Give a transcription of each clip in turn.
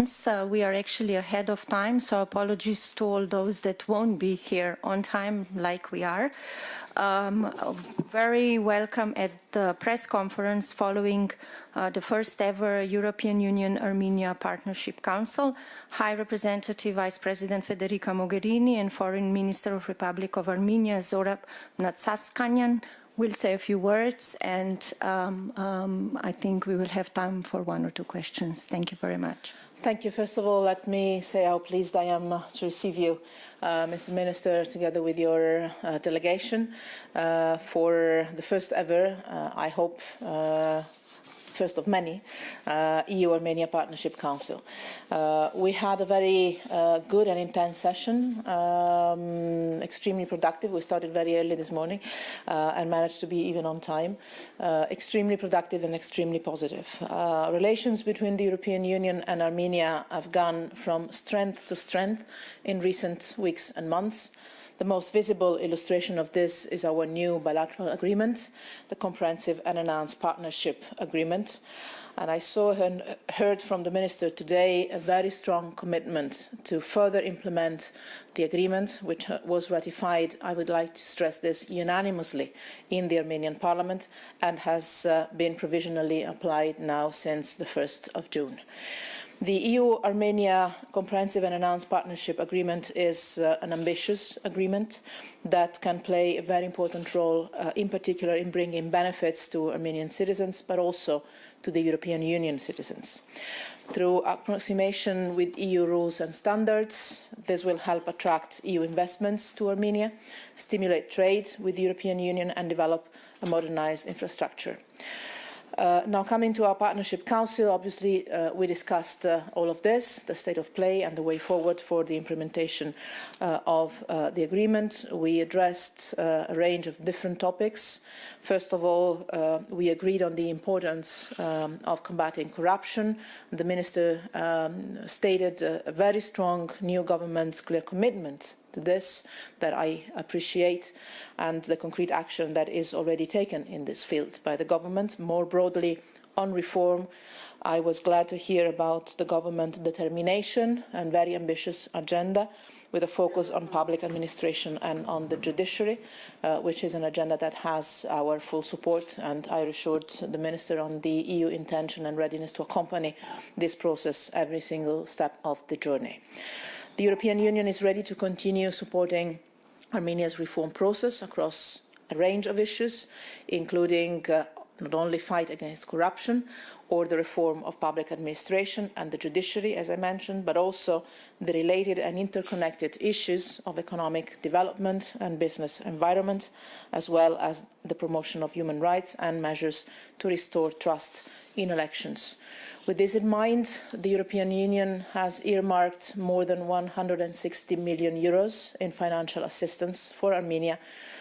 We are actually ahead of time, so apologies to all those that won't be here on time like we are. Very welcome at the press conference following the first ever European Union-Armenia Partnership Council. High Representative Vice President Federica Mogherini and Foreign Minister of Republic of Armenia Zorab Natsaskanian will say a few words, and I think we will have time for one or two questions. Thank you very much. Thank you. First of all, let me say how pleased I am to receive you, Mr. Minister, together with your delegation for the first ever, I hope, first of many, EU-Armenia Partnership Council. We had a very good and intense session, extremely productive. We started very early this morning and managed to be even on time. Extremely productive and extremely positive. Relations between the European Union and Armenia have gone from strength to strength in recent weeks and months. The most visible illustration of this is our new bilateral agreement, the Comprehensive and Enhanced Partnership Agreement. And I saw and heard from the Minister today a very strong commitment to further implement the agreement, which was ratified, I would like to stress this, unanimously in the Armenian Parliament and has been provisionally applied now since the 1st of June. The EU-Armenia Comprehensive and Enhanced Partnership Agreement is an ambitious agreement that can play a very important role, in particular in bringing benefits to Armenian citizens, but also to the European Union citizens. Through approximation with EU rules and standards, this will help attract EU investments to Armenia, stimulate trade with the European Union and develop a modernized infrastructure. Now coming to our Partnership Council, obviously we discussed all of this, the state of play and the way forward for the implementation of the agreement. We addressed a range of different topics. First of all, we agreed on the importance of combating corruption. The Minister stated a very strong new government's clear commitment to this that I appreciate, and the concrete action that is already taken in this field by the government. More broadly, on reform, I was glad to hear about the government determination and very ambitious agenda with a focus on public administration and on the judiciary, which is an agenda that has our full support, and I assured the Minister on the EU intention and readiness to accompany this process every single step of the journey. The European Union is ready to continue supporting Armenia's reform process across a range of issues, including not only fight against corruption or the reform of public administration and the judiciary, as I mentioned, but also the related and interconnected issues of economic development and business environment, as well as the promotion of human rights and measures to restore trust in elections. With this in mind, the European Union has earmarked more than 160 million euros in financial assistance for Armenia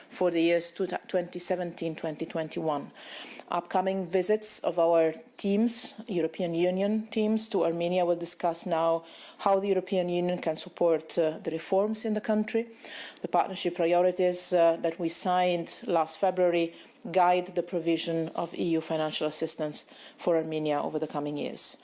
for the years 2017-2021. Upcoming visits of our teams, European Union teams, to Armenia will discuss now how the European Union can support the reforms in the country. The partnership priorities that we signed last February guide the provision of EU financial assistance for Armenia over the coming years.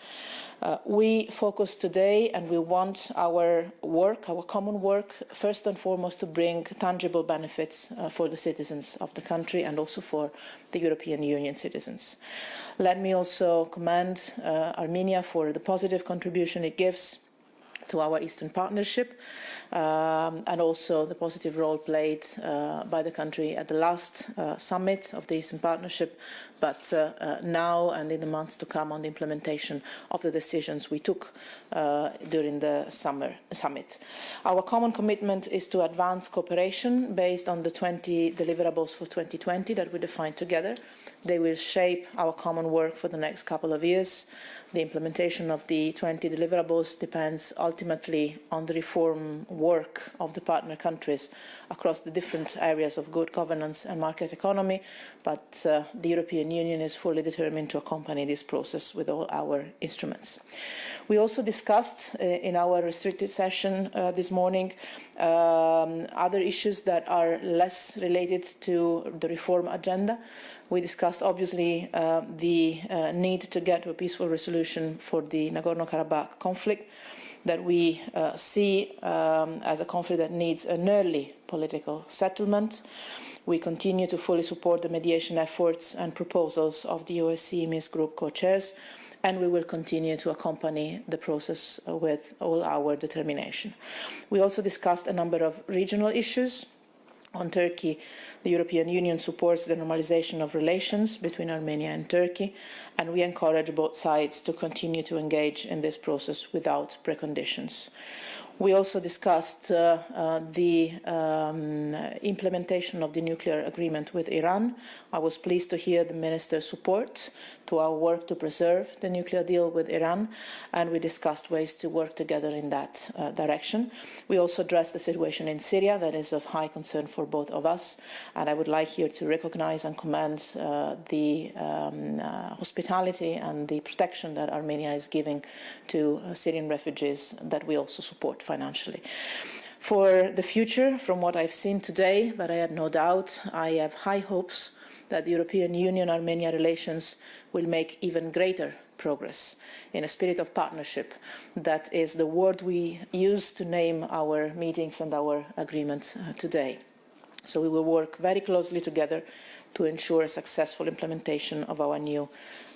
We focus today, and we want our work, our common work, first and foremost to bring tangible benefits for the citizens of the country and also for the European Union citizens. Let me also commend Armenia for the positive contribution it gives to our Eastern Partnership and also the positive role played by the country at the last summit of the Eastern Partnership, but now and in the months to come on the implementation of the decisions we took during the summer summit. Our common commitment is to advance cooperation based on the 20 deliverables for 2020 that we defined together. They will shape our common work for the next couple of years. The implementation of the 20 deliverables depends ultimately on the reform work of the partner countries across the different areas of good governance and market economy, but the European Union is fully determined to accompany this process with all our instruments. We also discussed in our restricted session this morning other issues that are less related to the reform agenda. We discussed, obviously, the need to get to a peaceful resolution solution for the Nagorno-Karabakh conflict that we see as a conflict that needs an early political settlement. We continue to fully support the mediation efforts and proposals of the OSCE Minsk Group co-chairs, and we will continue to accompany the process with all our determination. We also discussed a number of regional issues. On Turkey, the European Union supports the normalization of relations between Armenia and Turkey, and we encourage both sides to continue to engage in this process without preconditions. We also discussed the implementation of the nuclear agreement with Iran. I was pleased to hear the Minister's support to our work to preserve the nuclear deal with Iran, and we discussed ways to work together in that direction. We also addressed the situation in Syria that is of high concern for both of us, and I would like here to recognize and commend the hospitality and the protection that Armenia is giving to Syrian refugees that we also support financially. For the future, from what I've seen today, but I had no doubt, I have high hopes that the European Union-Armenia relations will make even greater progress in a spirit of partnership. That is the word we use to name our meetings and our agreements today. So we will work very closely together to ensure a successful implementation of our new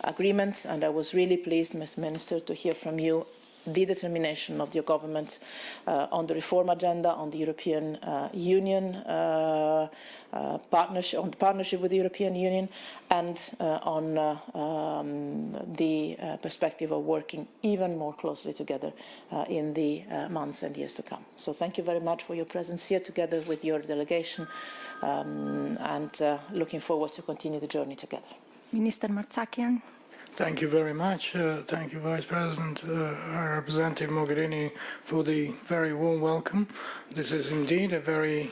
agreement. And I was really pleased, Mr. Minister, to hear from you the determination of your government on the reform agenda, on the European Union partnership, on the partnership with the European Union, and on the perspective of working even more closely together in the months and years to come. So thank you very much for your presence here together with your delegation, and looking forward to continue the journey together. Minister Martsakian. Thank you very much. Thank you, Vice President, Representative Mogherini, for the very warm welcome. This is indeed a very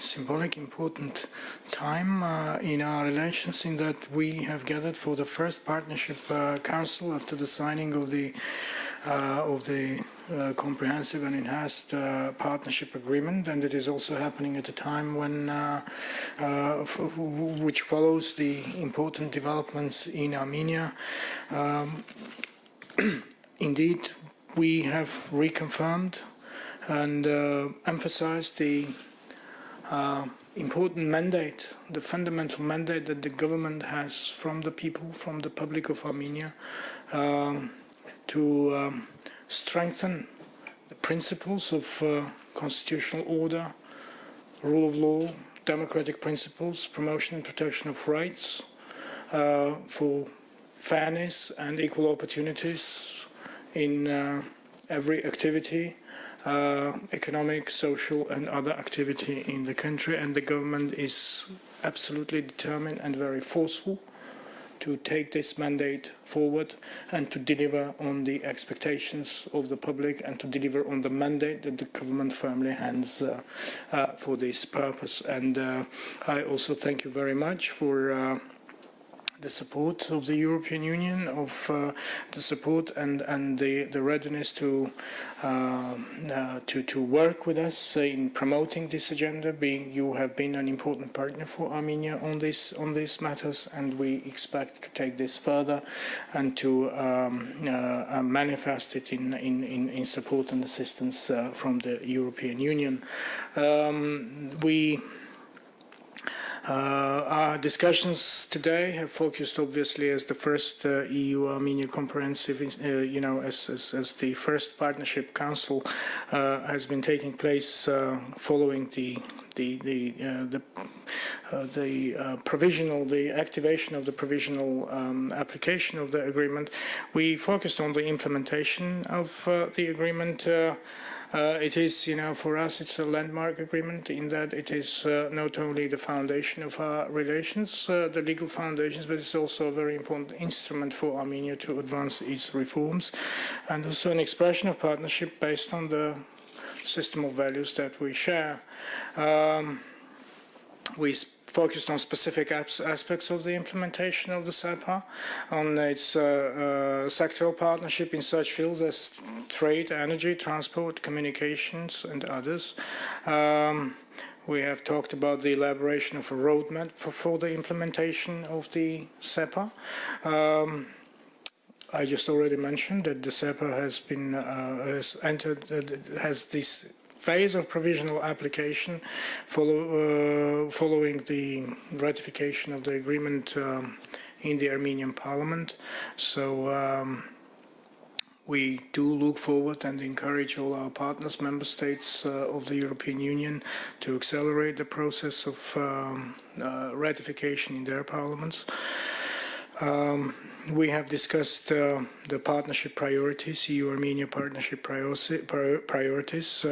symbolic, important time in our relations, in that we have gathered for the first Partnership Council after the signing of the comprehensive and enhanced partnership agreement, and it is also happening at a time when, which follows the important developments in Armenia. Indeed, we have reconfirmed and emphasized the important mandate, the fundamental mandate that the government has from the people, from the public of Armenia, to strengthen the principles of constitutional order, rule of law, democratic principles, promotion and protection of rights, for fairness and equal opportunities in every activity, economic, social and other activity in the country, and the government is absolutely determined and very forceful to take this mandate forward and to deliver on the expectations of the public and to deliver on the mandate that the government firmly has for this purpose. And I also thank you very much for the support of the European Union, of the support and the readiness to work with us in promoting this agenda. You have been an important partner for Armenia on these matters, and we expect to take this further and to manifest it in support and assistance from the European Union. Our discussions today have focused, obviously, as the first EU-Armenia comprehensive, as the first Partnership Council has been taking place following the activation of the provisional application of the agreement. We focused on the implementation of the agreement. It is, for us, it's a landmark agreement in that it is not only the foundation of our relations, the legal foundations, but it's also a very important instrument for Armenia to advance its reforms, and also an expression of partnership based on the system of values that we share. We focused on specific aspects of the implementation of the SEPA, on its sectoral partnership in such fields as trade, energy, transport, communications, and others. We have talked about the elaboration of a roadmap for the implementation of the SEPA. I just already mentioned that the SEPA has this phase of provisional application following the ratification of the agreement in the Armenian Parliament. So we do look forward and encourage all our partners, member states of the European Union, to accelerate the process of ratification in their parliaments. We have discussed the partnership priorities, EU-Armenia partnership priorities.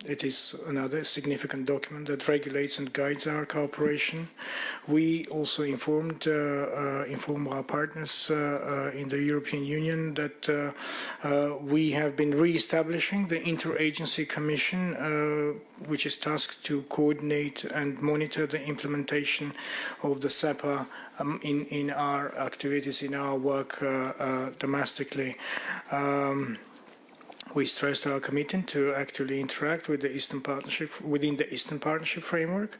It is another significant document that regulates and guides our cooperation. We also informed our partners in the European Union that we have been re-establishing the Interagency Commission, which is tasked to coordinate and monitor the implementation of the SEPA in our activities, in our work domestically. We stressed our commitment to actively interact with the Eastern Partnership within the Eastern Partnership framework.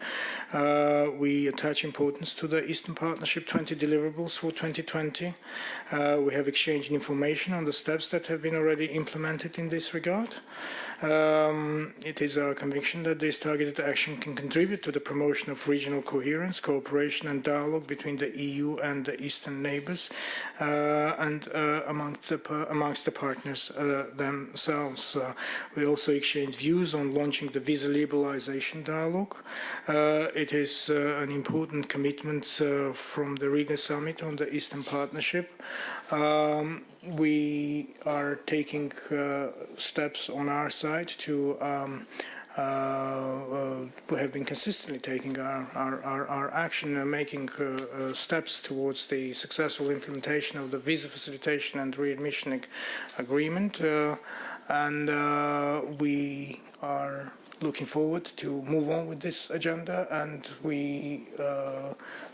We attach importance to the Eastern Partnership 20 deliverables for 2020. We have exchanged information on the steps that have been already implemented in this regard. It is our conviction that this targeted action can contribute to the promotion of regional coherence, cooperation and dialogue between the EU and the Eastern neighbours and amongst the partners themselves. We also exchanged views on launching the visa liberalisation dialogue. It is an important commitment from the Riga summit on the Eastern Partnership. We are taking steps on our side to we have been consistently taking our action, making steps towards the successful implementation of the visa facilitation and readmission agreement, and we are looking forward to move on with this agenda, and we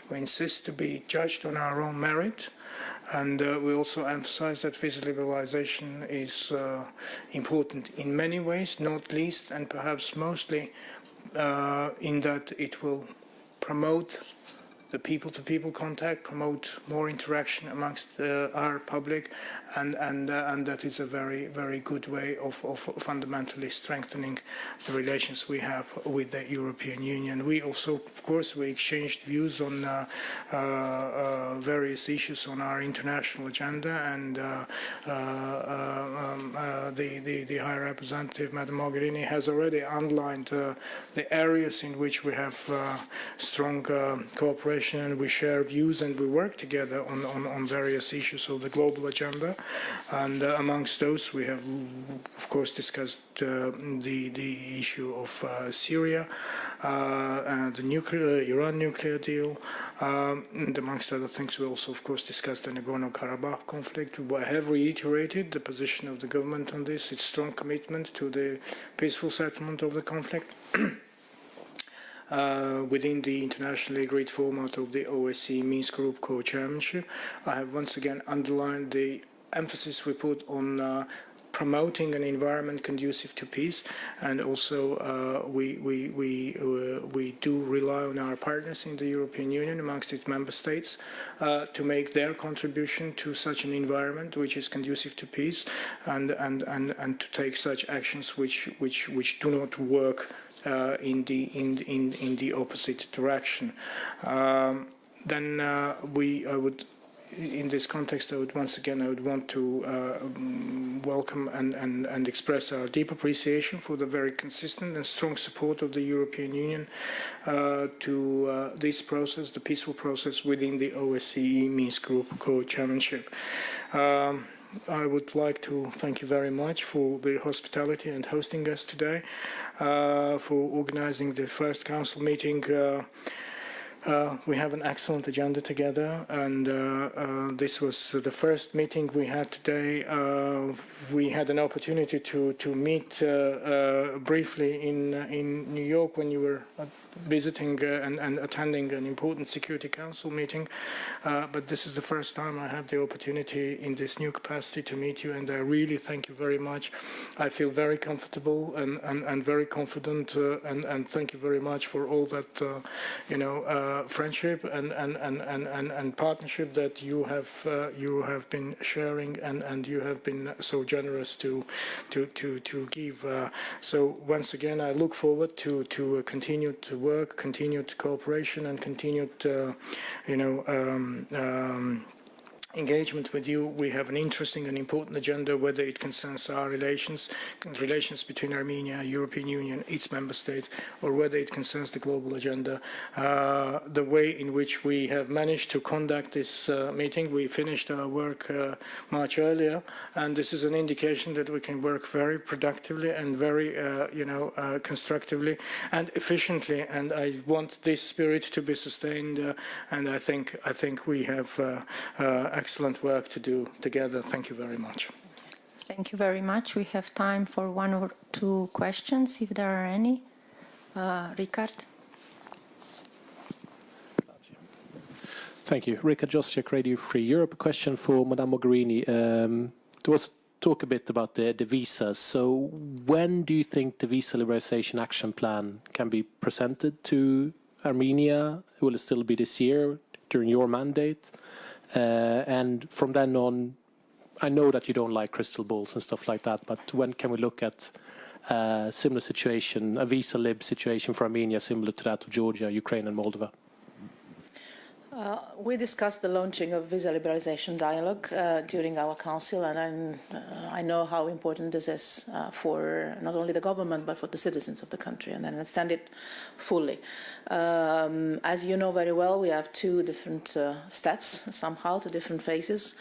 insist to be judged on our own merit. And we also emphasize that visa liberalization is important in many ways, not least and perhaps mostly in that it will promote the people-to-people contact, promote more interaction amongst our public, and that is a very, very good way of fundamentally strengthening the relations we have with the European Union. We also, of course, we exchanged views on various issues on our international agenda, and the High Representative, Madam Mogherini, has already underlined the areas in which we have strong cooperation, and we share views and we work together on various issues of the global agenda. And amongst those, we have, of course, discussed the issue of Syria, the Iran nuclear deal, and amongst other things, we also, of course, discussed the Nagorno-Karabakh conflict. We have reiterated the position of the government on this, its strong commitment to the peaceful settlement of the conflict. Within the internationally agreed format of the OSCE Minsk Group co-chairmanship, I have once again underlined the emphasis we put on promoting an environment conducive to peace, and also we do rely on our partners in the European Union amongst its member states to make their contribution to such an environment which is conducive to peace, and to take such actions which do not work in the opposite direction. Then I would, in this context, I would want to welcome and express our deep appreciation for the very consistent and strong support of the European Union to this process, the peaceful process within the OSCE Minsk Group co-chairmanship. I would like to thank you very much for the hospitality and hosting us today, for organizing the first council meeting. We have an excellent agenda together, and this was the first meeting we had today. We had an opportunity to meet briefly in New York when you were visiting and attending an important Security Council meeting, but this is the first time I have the opportunity in this new capacity to meet you, and I really thank you very much. I feel very comfortable and very confident, and thank you very much for all that friendship and partnership that you have been sharing and you have been so generous to give. So once again, I look forward to continued work, continued cooperation, and continued engagement with you. We have an interesting and important agenda, whether it concerns our relations between Armenia, European Union, its member states, or whether it concerns the global agenda. The way in which we have managed to conduct this meeting, we finished our work much earlier, and this is an indication that we can work very productively and very, constructively and efficiently. And I want this spirit to be sustained, and I think we have excellent work to do together. Thank you very much. Thank you very much. We have time for one or two questions, if there are any. Ricard. Thank you. Ricard Josiak, Radio Free Europe. A question for Madame Mogherini. There was talk a bit about the visas. So when do you think the visa liberalization action plan can be presented to Armenia? Will it still be this year during your mandate? And from then on, I know that you don't like crystal balls and stuff like that, but when can we look at a similar situation, a visa lib situation for Armenia, similar to that of Georgia, Ukraine, and Moldova? We discussed the launching of visa liberalization dialogue during our council, and I know how important this is for not only the government but for the citizens of the country, and I understand it fully. As you know very well, we have two different steps, somehow, two different phases.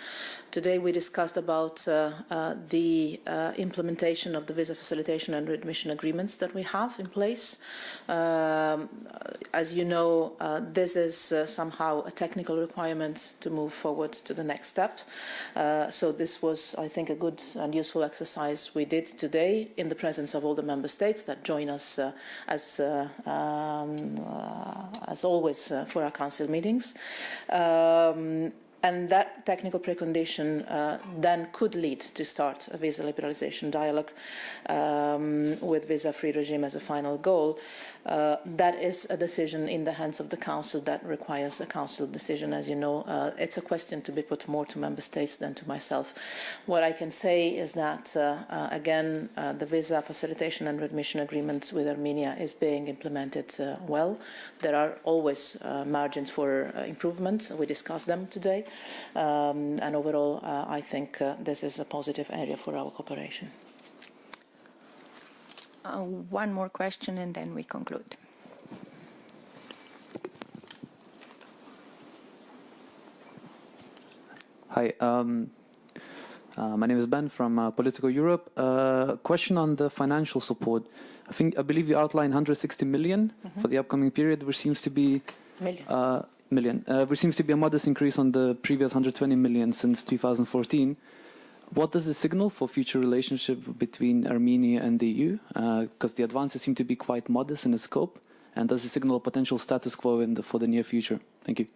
Today we discussed about the implementation of the visa facilitation and readmission agreements that we have in place. As you know, this is somehow a technical requirement to move forward to the next step. So this was, I think, a good and useful exercise we did today in the presence of all the member states that join us as always for our council meetings. And that technical precondition then could lead to start a visa liberalization dialogue with visa-free regime as a final goal. That is a decision in the hands of the Council that requires a Council decision. As you know, it's a question to be put more to Member States than to myself. What I can say is that, again, the visa facilitation and readmission agreement with Armenia is being implemented well. There are always margins for improvement. We discussed them today. And overall, I think this is a positive area for our cooperation. One more question and then we conclude. Hi, my name is Ben from Political Europe. Question on the financial support. I believe you outlined 160 million for the upcoming period, which seems to be which seems to be a modest increase on the previous 120 million since 2014. What does it signal for future relationship between Armenia and the EU? Because the advances seem to be quite modest in its scope. And does it signal a potential status quo for the near future? Thank you.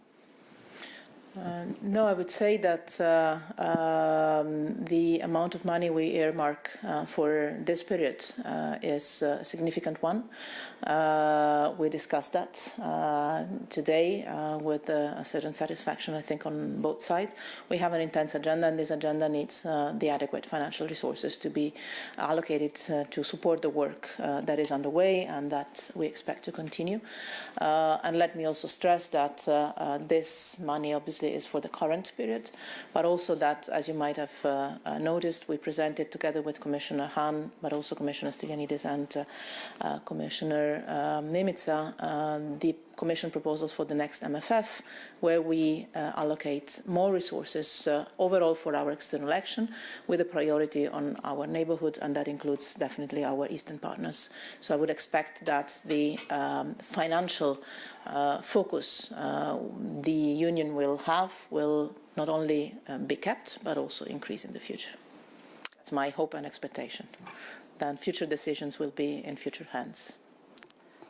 No, I would say that the amount of money we earmark for this period is a significant one. We discussed that today with a certain satisfaction, I think, on both sides. We have an intense agenda, and this agenda needs the adequate financial resources to be allocated to support the work that is underway and that we expect to continue. And let me also stress that this money obviously is for the current period, but also that, as you might have noticed, we presented together with Commissioner Hahn, but also Commissioner Stylianides and Commissioner Mimica, the Commission proposals for the next MFF, where we allocate more resources overall for our external action, with a priority on our neighborhood, and that includes definitely our eastern partners. So I would expect that the financial focus the Union will have will not only be kept, but also increase in the future. That's my hope and expectation. Then future decisions will be in future hands.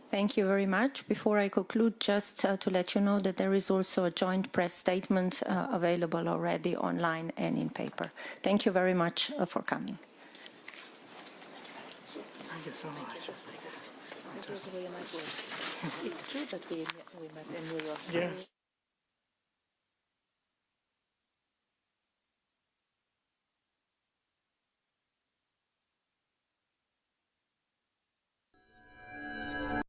Thank you very much. Before I conclude, just to let you know that there is also a joint press statement available already online and in paper. Thank you very much for coming. Thank you so much. It was very nice words. It's true that we met in New York. Yes.